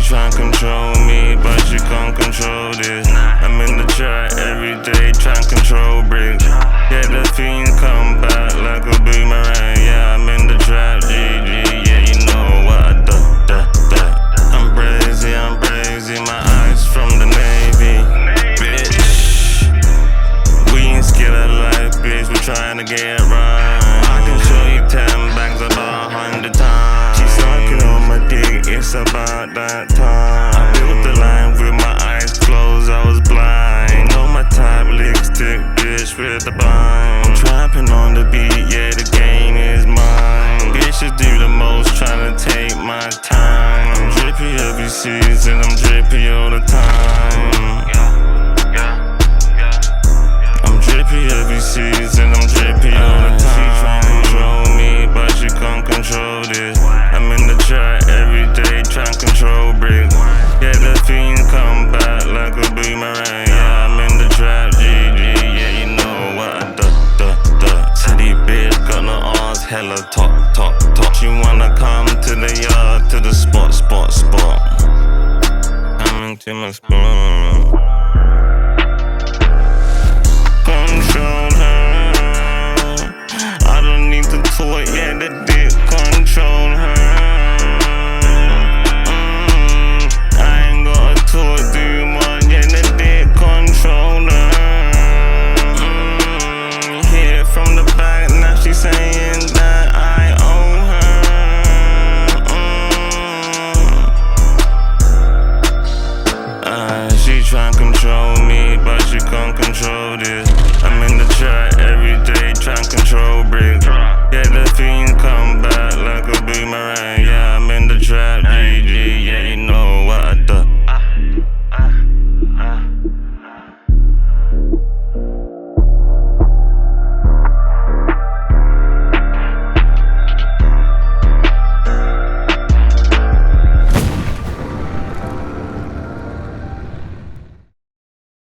tryna control me, but she can't control this. I'm in the trap every day, tryna control bricks. Yeah, the fiend come back like a boomerang. Yeah, I'm in the trap, GG. Yeah, you know what I do. I'm brazy, my eyes from the Navy. Bitch, we ain't scared of life, bitch. We tryna get it right. I can show you 10 bags about 100 times. She's sucking on my dick, it's about that time. I built the line with my eyes closed, I was blind. Know my type, lipstick, bitch with the bind. I'm trapping on the beat, yeah, the game is mine. Bitches do the most, tryna take my time. I'm drippy every season, I'm drippy all the time. I'm drippy every season, I'm drippy all the time. She tryna control me, but she can't control this. I'm in the trap every day, tryna control bricks. Yeah, the fiend come back like a boomerang. Yeah, I'm in the trap, GG. Yeah, you know what I do. City bitch got no arms, hella talk. She wanna come to the yard, to the spot. Coming to my spot. Control her. I don't need to talk, yeah, the dick control her. I ain't gotta talk too much, yeah, the dick control her. Hear it from the back, now she saying that I owe her. She tryna control me, but she can't control this. I'm in the trap